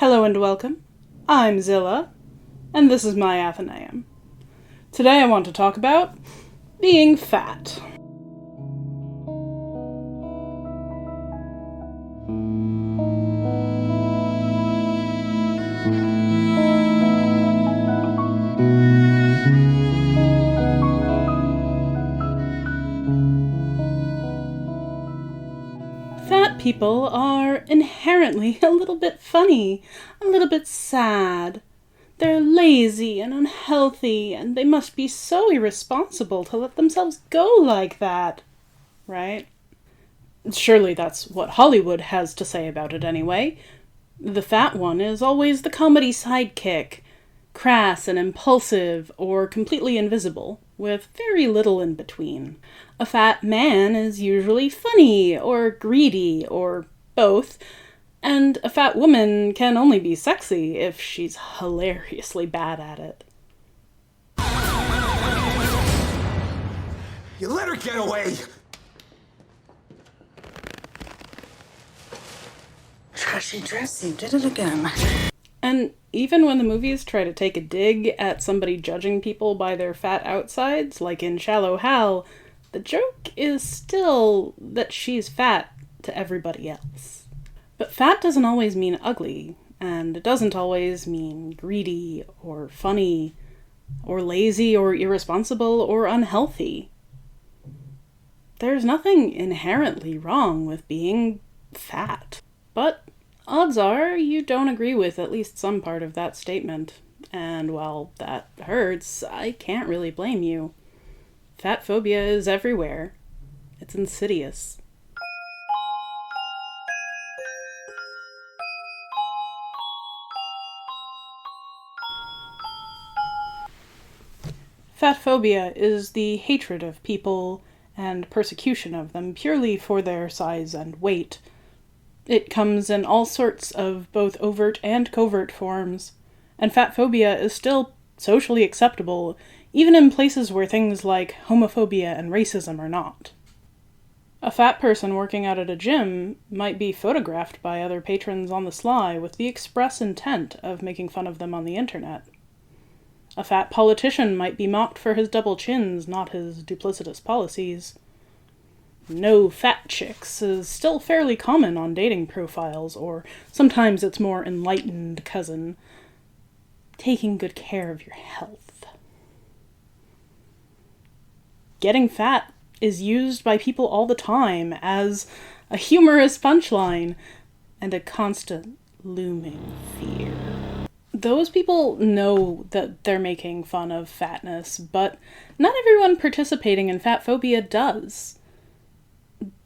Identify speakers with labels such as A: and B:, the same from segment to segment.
A: Hello and welcome. I'm Zilla, and this is my Athenaeum. Today I want to talk about being fat. Fat people are inherently a little bit funny, a little bit sad. They're lazy and unhealthy, and they must be so irresponsible to let themselves go like that, right? Surely that's what Hollywood has to say about it anyway. The fat one is always the comedy sidekick, crass and impulsive or completely invisible, with very little in between. A fat man is usually funny or greedy or both, and a fat woman can only be sexy if she's hilariously bad at it.
B: You let her get away!
C: Trashy dressy, did it again.
A: And even when the movies try to take a dig at somebody judging people by their fat outsides, like in Shallow Hal, the joke is still that she's fat to everybody else. But fat doesn't always mean ugly, and it doesn't always mean greedy or funny or lazy or irresponsible or unhealthy. There's nothing inherently wrong with being fat. But odds are you don't agree with at least some part of that statement. And while that hurts, I can't really blame you. Fatphobia is everywhere. It's insidious. Fatphobia is the hatred of people and persecution of them purely for their size and weight. It comes in all sorts of both overt and covert forms, and fatphobia is still socially acceptable, even in places where things like homophobia and racism are not. A fat person working out at a gym might be photographed by other patrons on the sly with the express intent of making fun of them on the internet. A fat politician might be mocked for his double chins, not his duplicitous policies. No fat chicks is still fairly common on dating profiles, or sometimes its more enlightened cousin, taking good care of your health. Getting fat is used by people all the time as a humorous punchline and a constant looming fear. Those people know that they're making fun of fatness, but not everyone participating in fatphobia does.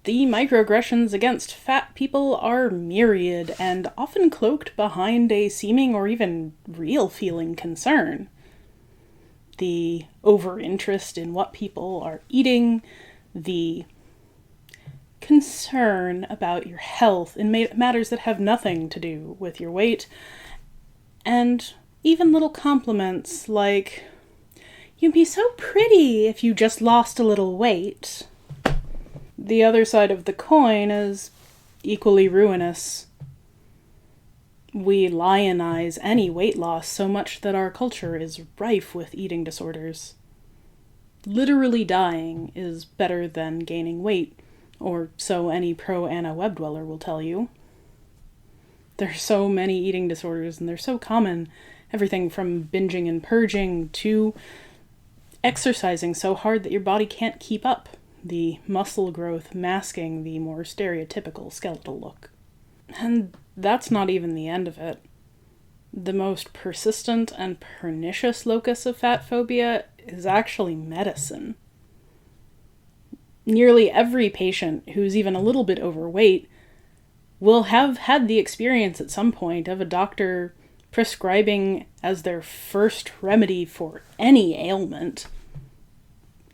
A: The microaggressions against fat people are myriad and often cloaked behind a seeming or even real feeling concern. The over-interest in what people are eating, the concern about your health in matters that have nothing to do with your weight, and even little compliments like, "You'd be so pretty if you just lost a little weight." The other side of the coin is equally ruinous. We lionize any weight loss so much that our culture is rife with eating disorders. Literally dying is better than gaining weight, or so any pro-Anna web dweller will tell you. There's so many eating disorders, and they're so common. Everything from binging and purging to exercising so hard that your body can't keep up. The muscle growth masking the more stereotypical skeletal look. And that's not even the end of it. The most persistent and pernicious locus of fatphobia is actually medicine. Nearly every patient who's even a little bit overweight will have had the experience at some point of a doctor prescribing as their first remedy for any ailment,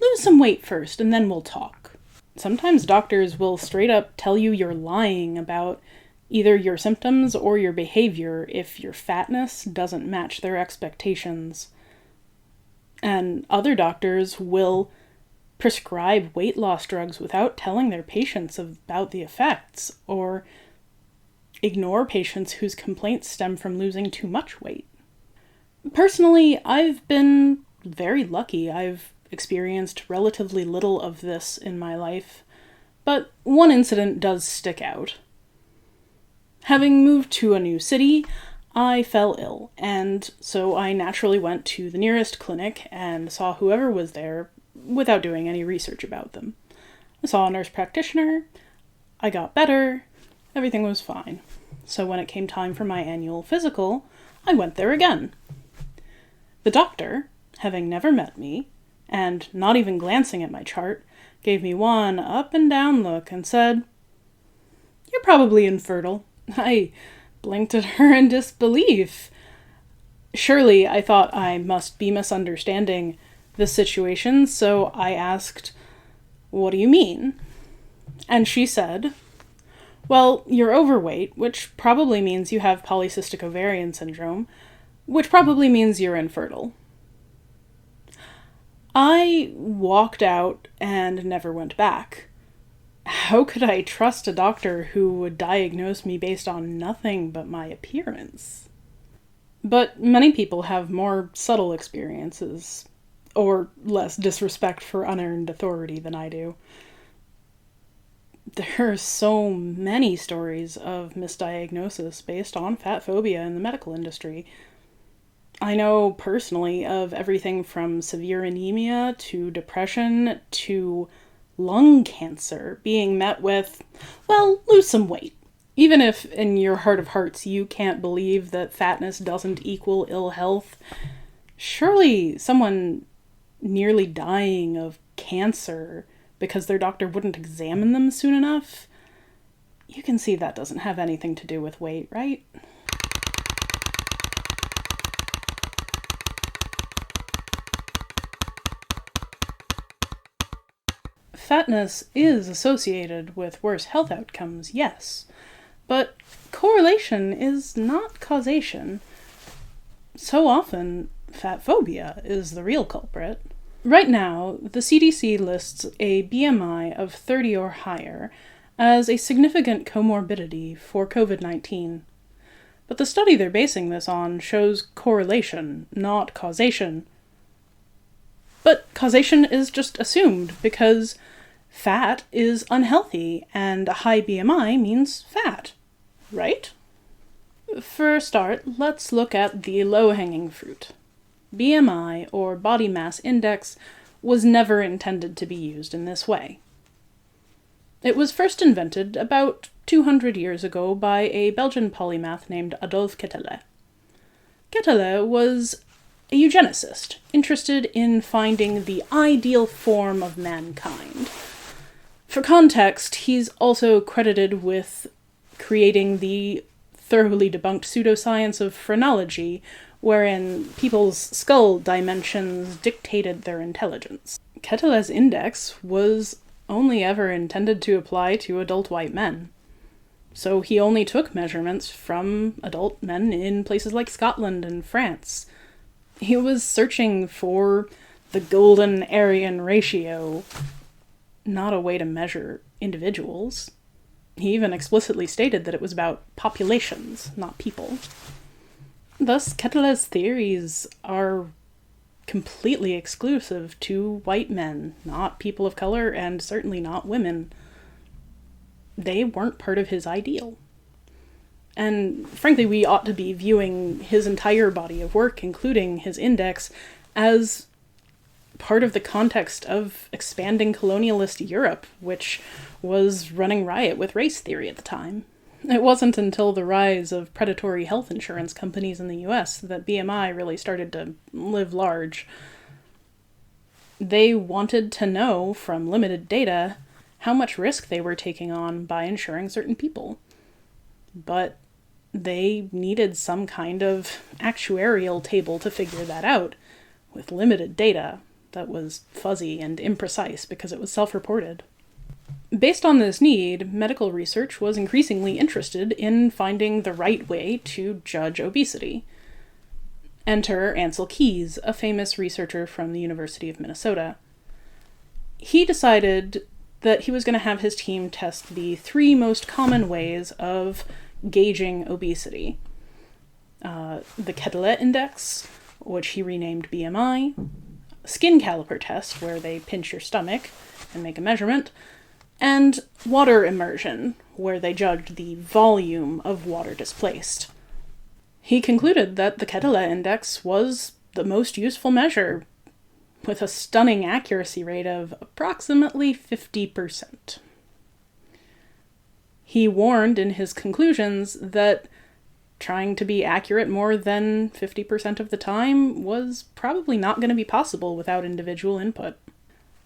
A: "Lose some weight first, and then we'll talk." Sometimes doctors will straight up tell you you're lying about either your symptoms or your behavior if your fatness doesn't match their expectations. And other doctors will prescribe weight loss drugs without telling their patients about the effects, or ignore patients whose complaints stem from losing too much weight. Personally, I've been very lucky. I've experienced relatively little of this in my life, but one incident does stick out. Having moved to a new city, I fell ill, and so I naturally went to the nearest clinic and saw whoever was there without doing any research about them. I saw a nurse practitioner, I got better, everything was fine. So when it came time for my annual physical, I went there again. The doctor, having never met me, and not even glancing at my chart, gave me one up and down look and said, "You're probably infertile." I blinked at her in disbelief. Surely, I thought I must be misunderstanding the situation, so I asked, "What do you mean?" And she said, "Well, you're overweight, which probably means you have polycystic ovarian syndrome, which probably means you're infertile." I walked out and never went back. How could I trust a doctor who would diagnose me based on nothing but my appearance? But many people have more subtle experiences, or less disrespect for unearned authority than I do. There are so many stories of misdiagnosis based on fat phobia in the medical industry. I know personally of everything from severe anemia to depression to lung cancer being met with, well, lose some weight. Even if in your heart of hearts you can't believe that fatness doesn't equal ill health, surely someone nearly dying of cancer because their doctor wouldn't examine them soon enough, you can see that doesn't have anything to do with weight, right? Fatness is associated with worse health outcomes, yes, but correlation is not causation. So often, fat phobia is the real culprit. Right now, the CDC lists a BMI of 30 or higher as a significant comorbidity for COVID-19. But the study they're basing this on shows correlation, not causation. But causation is just assumed because fat is unhealthy, and a high BMI means fat, right? For a start, let's look at the low-hanging fruit. BMI, or body mass index, was never intended to be used in this way. It was first invented about 200 years ago by a Belgian polymath named Adolphe Quetelet. Quetelet was a eugenicist, interested in finding the ideal form of mankind. For context, he's also credited with creating the thoroughly debunked pseudoscience of phrenology, wherein people's skull dimensions dictated their intelligence. Quetelet's index was only ever intended to apply to adult white men, so he only took measurements from adult men in places like Scotland and France. He was searching for the golden Aryan ratio, not a way to measure individuals. He even explicitly stated that it was about populations, not people. Thus, Quetelet's theories are completely exclusive to white men, not people of color, and certainly not women. They weren't part of his ideal. And frankly, we ought to be viewing his entire body of work, including his index, as part of the context of expanding colonialist Europe, which was running riot with race theory at the time. It wasn't until the rise of predatory health insurance companies in the US that BMI really started to live large. They wanted to know from limited data how much risk they were taking on by insuring certain people. But they needed some kind of actuarial table to figure that out, with limited data that was fuzzy and imprecise because it was self-reported. Based on this need, medical research was increasingly interested in finding the right way to judge obesity. Enter Ansel Keys, a famous researcher from the University of Minnesota. He decided that he was going to have his team test the 3 most common ways of gauging obesity. The Cradle index, which he renamed BMI, skin caliper test, where they pinch your stomach and make a measurement, and water immersion, where they judged the volume of water displaced. He concluded that the Cradle index was the most useful measure, with a stunning accuracy rate of approximately 50%. He warned in his conclusions that trying to be accurate more than 50% of the time was probably not going to be possible without individual input.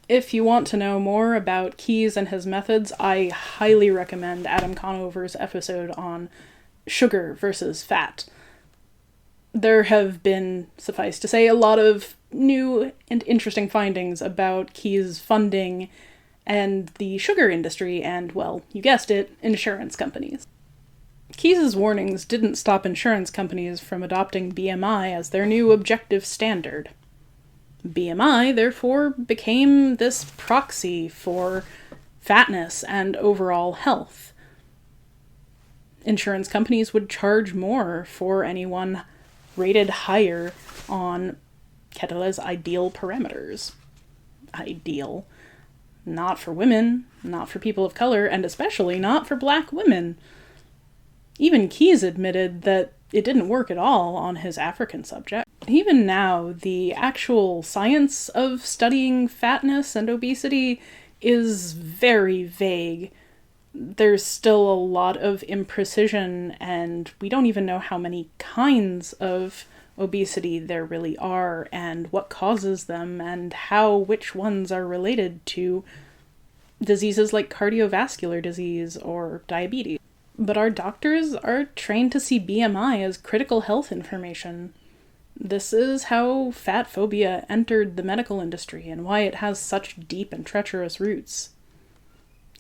A: If you want to know more about Keyes and his methods, I highly recommend Adam Conover's episode on sugar versus fat. There have been, suffice to say, a lot of new and interesting findings about Keyes' funding and the sugar industry and, well, you guessed it, insurance companies. Keyes' warnings didn't stop insurance companies from adopting BMI as their new objective standard. BMI, therefore, became this proxy for fatness and overall health. Insurance companies would charge more for anyone rated higher on Kettle's ideal parameters. Ideal. Not for women, not for people of color, and especially not for black women. Even Keyes admitted that it didn't work at all on his African subject. Even now, the actual science of studying fatness and obesity is very vague. There's still a lot of imprecision, and we don't even know how many kinds of obesity there really are, and what causes them, and how which ones are related to diseases like cardiovascular disease or diabetes. But our doctors are trained to see BMI as critical health information. This is how fatphobia entered the medical industry and why it has such deep and treacherous roots.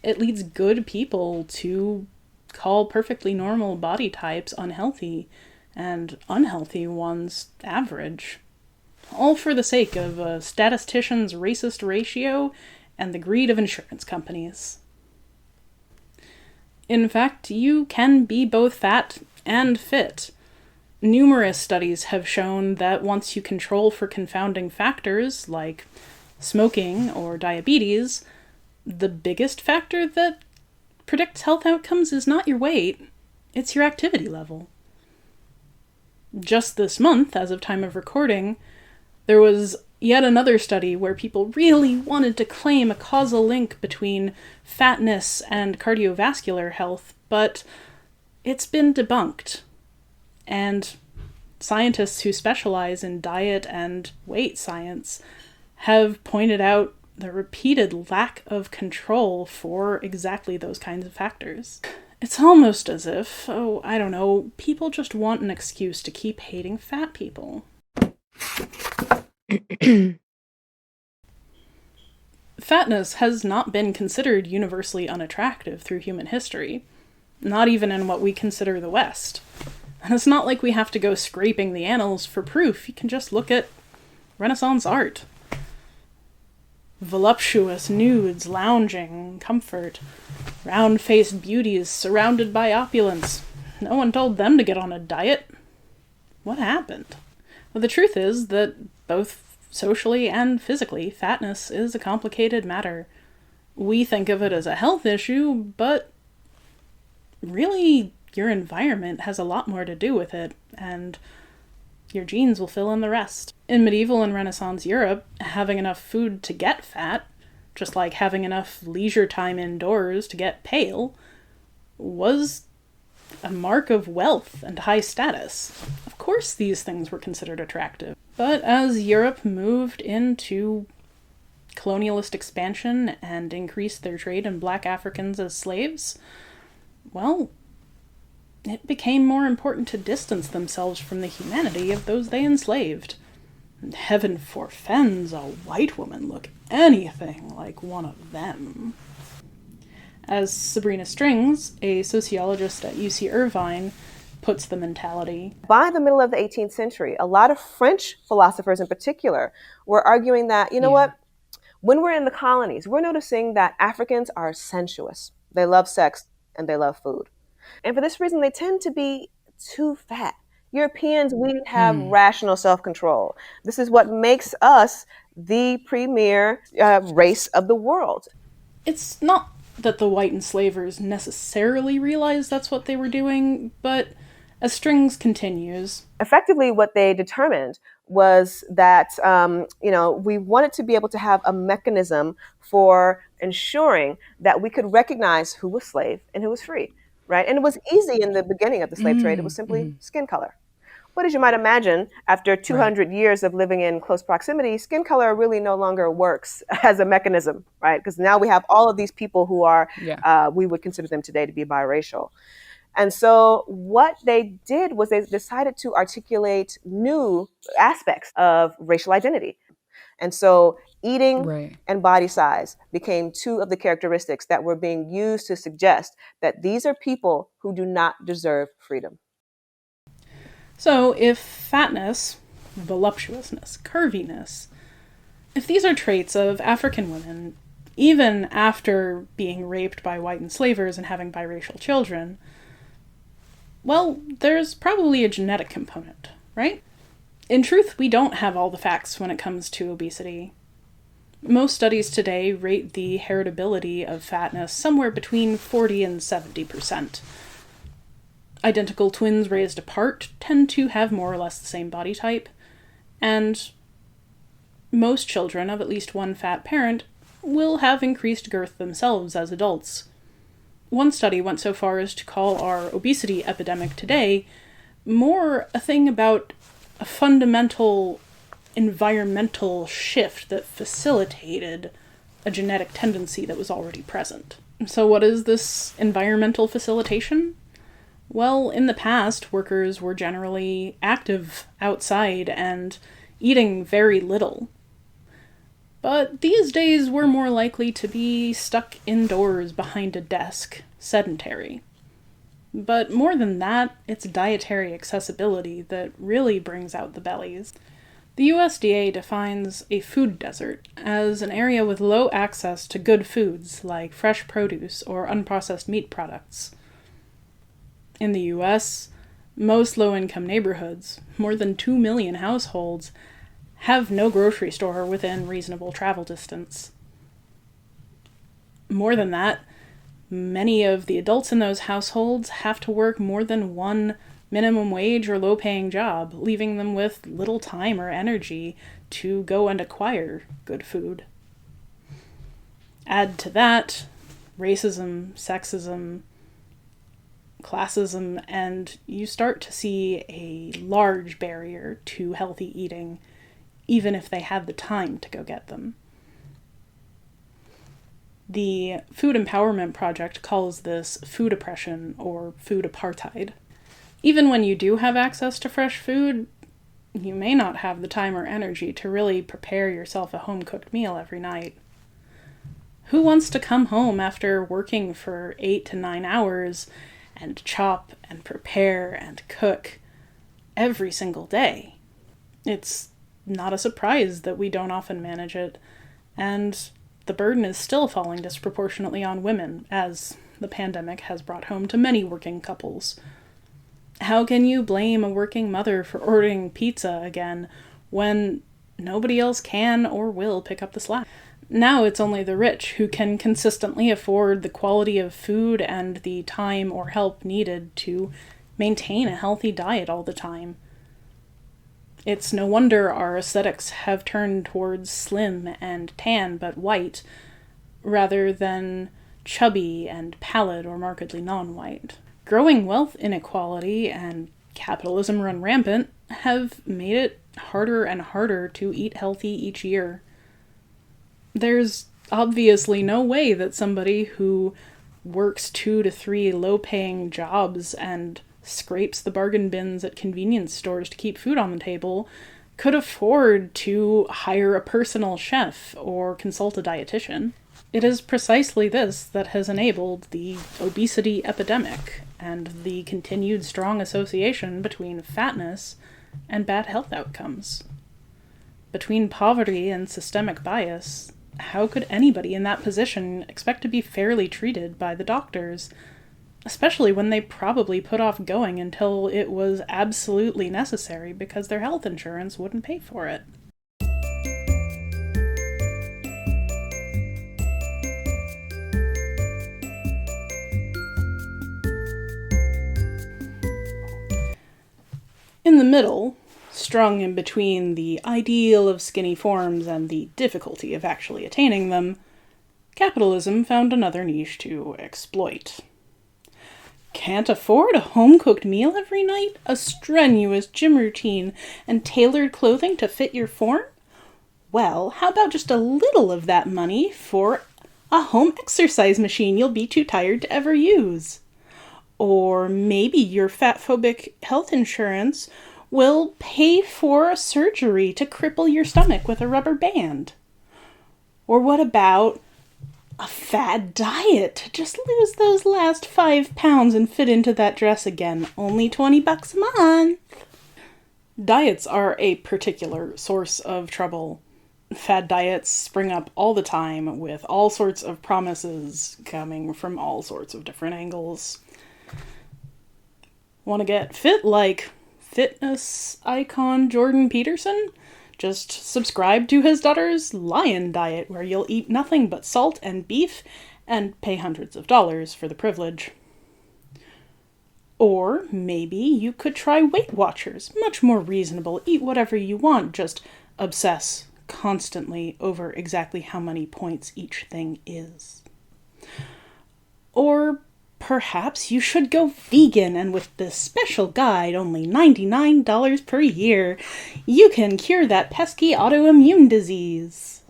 A: It leads good people to call perfectly normal body types unhealthy and unhealthy ones average. All for the sake of a statistician's racist ratio and the greed of insurance companies. In fact, you can be both fat and fit. Numerous studies have shown that once you control for confounding factors like smoking or diabetes, the biggest factor that predicts health outcomes is not your weight, it's your activity level. Just this month, as of time of recording, there was yet another study where people really wanted to claim a causal link between fatness and cardiovascular health, but it's been debunked. And scientists who specialize in diet and weight science have pointed out the repeated lack of control for exactly those kinds of factors. It's almost as if, I don't know, people just want an excuse to keep hating fat people. Fatness has not been considered universally unattractive through human history, not even in what we consider the West. And it's not like we have to go scraping the annals for proof. You can just look at Renaissance art. Voluptuous nudes lounging, comfort, round-faced beauties surrounded by opulence. No one told them to get on a diet. What happened? Well, the truth is that both socially and physically, fatness is a complicated matter. We think of it as a health issue, but really, your environment has a lot more to do with it, and your genes will fill in the rest. In medieval and Renaissance Europe, having enough food to get fat, just like having enough leisure time indoors to get pale, was a mark of wealth and high status. Of course these things were considered attractive. But as Europe moved into colonialist expansion and increased their trade in black Africans as slaves, well, it became more important to distance themselves from the humanity of those they enslaved. And heaven forfends a white woman look anything like one of them. As Sabrina Strings, a sociologist at UC Irvine, puts the mentality.
B: By the middle of the 18th century, a lot of French philosophers in particular were arguing that, you know what, when we're in the colonies, we're noticing that Africans are sensuous. They love sex and they love food. And for this reason, they tend to be too fat. Europeans, we have rational self-control. This is what makes us the premier race of the world.
A: It's not that the white enslavers necessarily realized that's what they were doing, but as Strings continues,
B: effectively what they determined was that we wanted to be able to have a mechanism for ensuring that we could recognize who was slave and who was free, right? And it was easy in the beginning of the slave trade. It was simply skin color. But as you might imagine, after 200 years of living in close proximity, skin color really no longer works as a mechanism, right? Because now we have all of these people who are, we would consider them today to be biracial. And so what they did was they decided to articulate new aspects of racial identity. And so eating and body size became two of the characteristics that were being used to suggest that these are people who do not deserve freedom.
A: So if fatness, voluptuousness, curviness, if these are traits of African women, even after being raped by white enslavers and having biracial children, well, there's probably a genetic component, right? In truth, we don't have all the facts when it comes to obesity. Most studies today rate the heritability of fatness somewhere between 40 and 70%. Identical twins raised apart tend to have more or less the same body type, and most children of at least one fat parent will have increased girth themselves as adults. One study went so far as to call our obesity epidemic today more a thing about a fundamental environmental shift that facilitated a genetic tendency that was already present. So what is this environmental facilitation? Well, in the past, workers were generally active outside and eating very little. But these days we're more likely to be stuck indoors behind a desk, sedentary. But more than that, it's dietary accessibility that really brings out the bellies. The USDA defines a food desert as an area with low access to good foods like fresh produce or unprocessed meat products. In the US, most low-income neighborhoods, more than 2 million households, have no grocery store within reasonable travel distance. More than that, many of the adults in those households have to work more than one minimum wage or low-paying job, leaving them with little time or energy to go and acquire good food. Add to that racism, sexism, classism, and you start to see a large barrier to healthy eating, even if they had the time to go get them. The Food Empowerment Project calls this food oppression or food apartheid. Even when you do have access to fresh food, you may not have the time or energy to really prepare yourself a home-cooked meal every night. Who wants to come home after working for 8 to 9 hours and chop and prepare and cook every single day? It's not a surprise that we don't often manage it, and the burden is still falling disproportionately on women, as the pandemic has brought home to many working couples. How can you blame a working mother for ordering pizza again when nobody else can or will pick up the slack? Now it's only the rich who can consistently afford the quality of food and the time or help needed to maintain a healthy diet all the time. It's no wonder our aesthetics have turned towards slim and tan but white, rather than chubby and pallid or markedly non-white. Growing wealth inequality and capitalism run rampant have made it harder and harder to eat healthy each year. There's obviously no way that somebody who works 2 to 3 low-paying jobs and scrapes the bargain bins at convenience stores to keep food on the table could afford to hire a personal chef or consult a dietitian. It is precisely this that has enabled the obesity epidemic and the continued strong association between fatness and bad health outcomes. Between poverty and systemic bias, how could anybody in that position expect to be fairly treated by the doctors? especially when they probably put off going until it was absolutely necessary because their health insurance wouldn't pay for it. In the middle, strung in between the ideal of skinny forms and the difficulty of actually attaining them, capitalism found another niche to exploit. Can't afford a home-cooked meal every night, a strenuous gym routine, and tailored clothing to fit your form? Well, how about just a little of that money for a home exercise machine you'll be too tired to ever use? Or maybe your fatphobic health insurance will pay for a surgery to cripple your stomach with a rubber band. Or what about a fad diet to just lose those last 5 pounds and fit into that dress again? Only $20 a month. Diets are a particular source of trouble. Fad diets spring up all the time with all sorts of promises coming from all sorts of different angles. Want to get fit like fitness icon Jordan Peterson? Just subscribe to his daughter's Lion Diet, where you'll eat nothing but salt and beef and pay hundreds of dollars for the privilege. Or maybe you could try Weight Watchers. Much more reasonable. Eat whatever you want, just obsess constantly over exactly how many points each thing is. Or perhaps you should go vegan, and with this special guide, only $99 per year, you can cure that pesky autoimmune disease.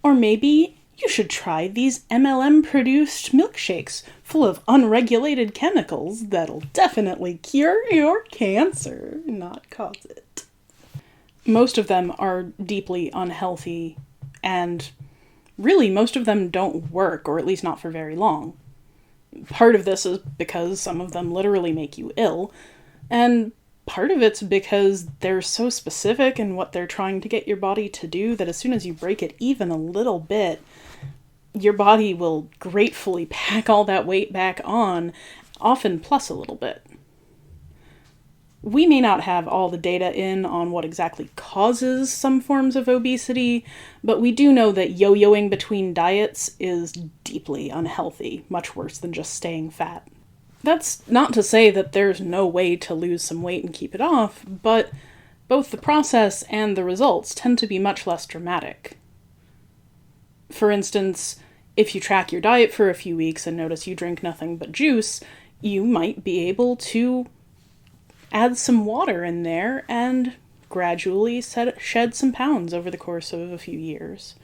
A: Or maybe you should try these MLM-produced milkshakes full of unregulated chemicals that'll definitely cure your cancer, not cause it. Most of them are deeply unhealthy, and really, most of them don't work, or at least not for very long. Part of this is because some of them literally make you ill, and part of it's because they're so specific in what they're trying to get your body to do that as soon as you break it even a little bit, your body will gratefully pack all that weight back on, often plus a little bit. We may not have all the data in on what exactly causes some forms of obesity, but we do know that yo-yoing between diets is deeply unhealthy, much worse than just staying fat. That's not to say that there's no way to lose some weight and keep it off, but both the process and the results tend to be much less dramatic. For instance, if you track your diet for a few weeks and notice you drink nothing but juice, you might be able to add some water in there and gradually shed some pounds over the course of a few years.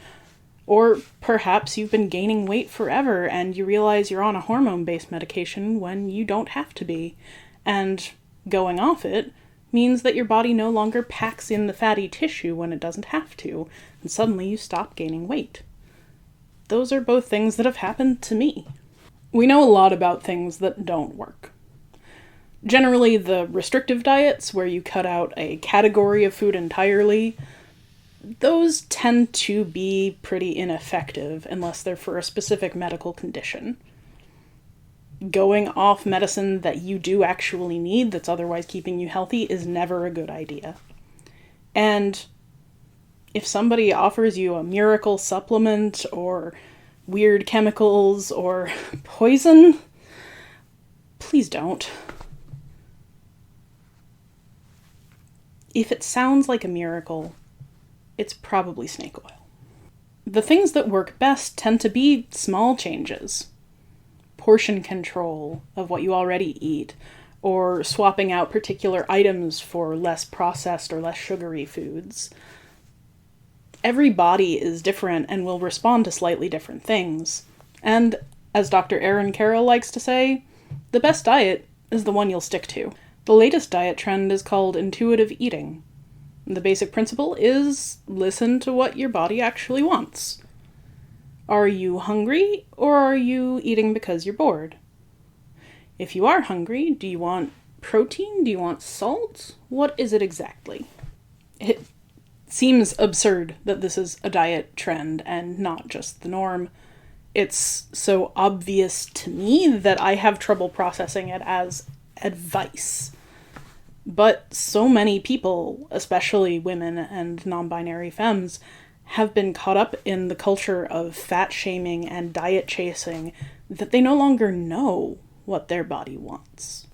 A: Or perhaps you've been gaining weight forever and you realize you're on a hormone-based medication when you don't have to be, and going off it means that your body no longer packs in the fatty tissue when it doesn't have to, and suddenly you stop gaining weight. Those are both things that have happened to me. We know a lot about things that don't work. Generally, the restrictive diets, where you cut out a category of food entirely, those tend to be pretty ineffective unless they're for a specific medical condition. Going off medicine that you do actually need that's otherwise keeping you healthy is never a good idea. And if somebody offers you a miracle supplement or weird chemicals or poison, please don't. If it sounds like a miracle, it's probably snake oil. The things that work best tend to be small changes. Portion control of what you already eat, or swapping out particular items for less processed or less sugary foods. Every body is different and will respond to slightly different things. And, as Dr. Aaron Carroll likes to say, the best diet is the one you'll stick to. The latest diet trend is called intuitive eating. The basic principle is listen to what your body actually wants. Are you hungry, or are you eating because you're bored? If you are hungry, do you want protein? Do you want salt? What is it exactly? It seems absurd that this is a diet trend and not just the norm. It's so obvious to me that I have trouble processing it as advice. But so many people, especially women and non-binary femmes, have been caught up in the culture of fat shaming and diet chasing that they no longer know what their body wants.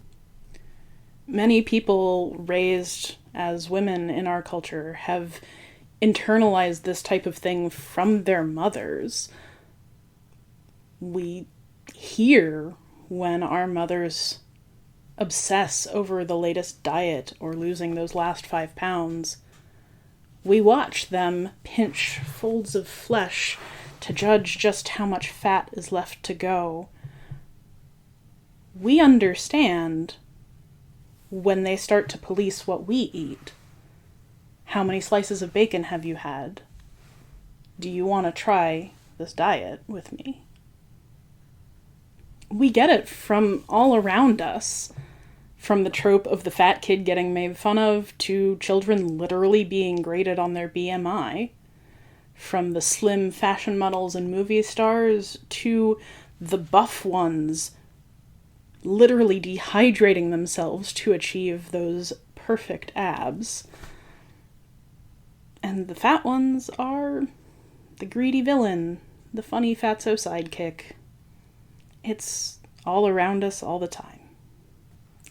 A: Many people raised as women in our culture have internalized this type of thing from their mothers. We hear when our mothers obsess over the latest diet or losing those last 5 pounds. We watch them pinch folds of flesh to judge just how much fat is left to go. We understand when they start to police what we eat. How many slices of bacon have you had? Do you want to try this diet with me? We get it from all around us. From the trope of the fat kid getting made fun of, to children literally being graded on their BMI. From the slim fashion models and movie stars, to the buff ones literally dehydrating themselves to achieve those perfect abs. And the fat ones are the greedy villain, the funny fatso sidekick. It's all around us all the time.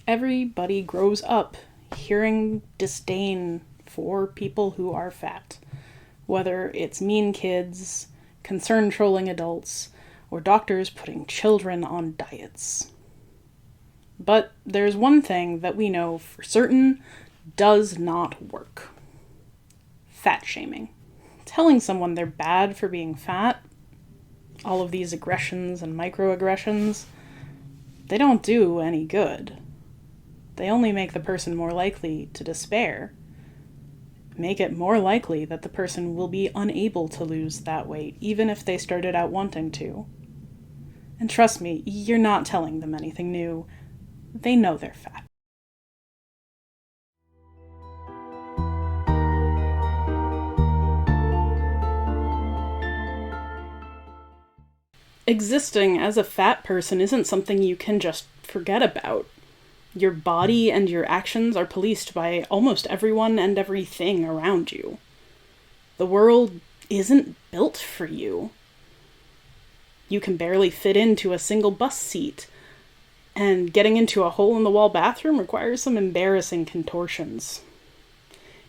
A: Everybody grows up hearing disdain for people who are fat, whether it's mean kids, concern-trolling adults, or doctors putting children on diets. But there's one thing that we know for certain does not work. Fat shaming. Telling someone they're bad for being fat, all of these aggressions and microaggressions, they don't do any good. They only make the person more likely to despair. Make it more likely that the person will be unable to lose that weight, even if they started out wanting to. And trust me, you're not telling them anything new. They know they're fat. Existing as a fat person isn't something you can just forget about. Your body and your actions are policed by almost everyone and everything around you. The world isn't built for you. You can barely fit into a single bus seat, and getting into a hole-in-the-wall bathroom requires some embarrassing contortions.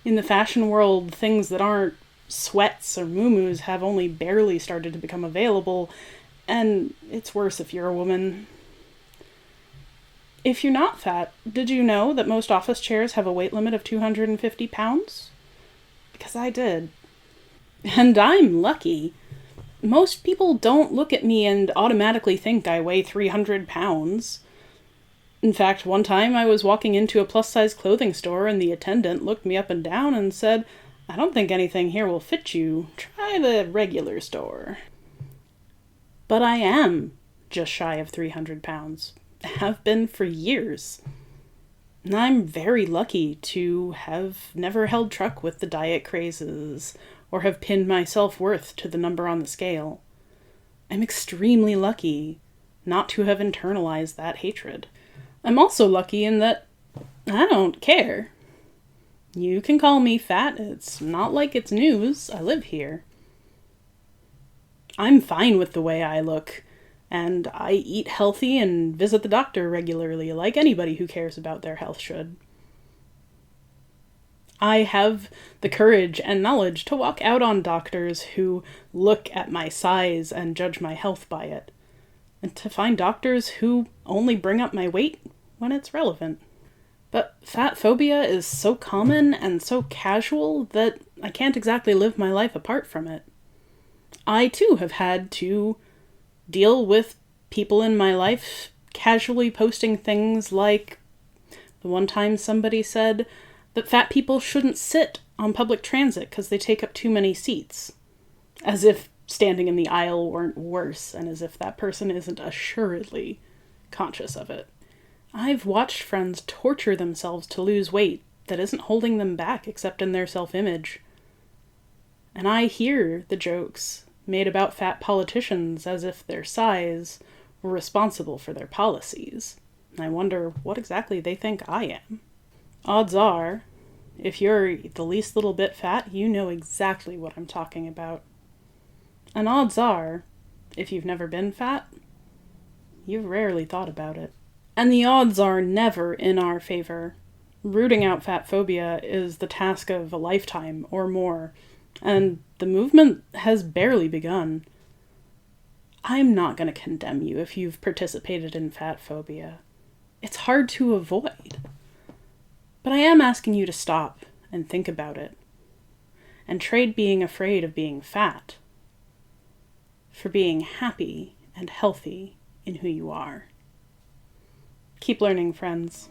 A: In the fashion world, things that aren't sweats or muumuus have only barely started to become available, and it's worse if you're a woman. If you're not fat, did you know that most office chairs have a weight limit of 250 pounds? Because I did. And I'm lucky. Most people don't look at me and automatically think I weigh 300 pounds. In fact, one time I was walking into a plus-size clothing store and the attendant looked me up and down and said, "I don't think anything here will fit you. Try the regular store." But I am just shy of 300 pounds. Have been for years. And I'm very lucky to have never held truck with the diet crazes or have pinned my self-worth to the number on the scale. I'm extremely lucky not to have internalized that hatred. I'm also lucky in that I don't care. You can call me fat. It's not like it's news. I live here. I'm fine with the way I look. And I eat healthy and visit the doctor regularly, like anybody who cares about their health should. I have the courage and knowledge to walk out on doctors who look at my size and judge my health by it, and to find doctors who only bring up my weight when it's relevant. But fat phobia is so common and so casual that I can't exactly live my life apart from it. I too have had to deal with people in my life casually posting things like the one time somebody said that fat people shouldn't sit on public transit because they take up too many seats. As if standing in the aisle weren't worse, and as if that person isn't assuredly conscious of it. I've watched friends torture themselves to lose weight that isn't holding them back except in their self-image. And I hear the jokes made about fat politicians as if their size were responsible for their policies. I wonder what exactly they think I am. Odds are, if you're the least little bit fat, you know exactly what I'm talking about. And odds are, if you've never been fat, you've rarely thought about it. And the odds are never in our favor. Rooting out fat phobia is the task of a lifetime or more, and the movement has barely begun. I'm not going to condemn you if you've participated in fat phobia. It's hard to avoid. But I am asking you to stop and think about it, and trade being afraid of being fat for being happy and healthy in who you are. Keep learning, friends.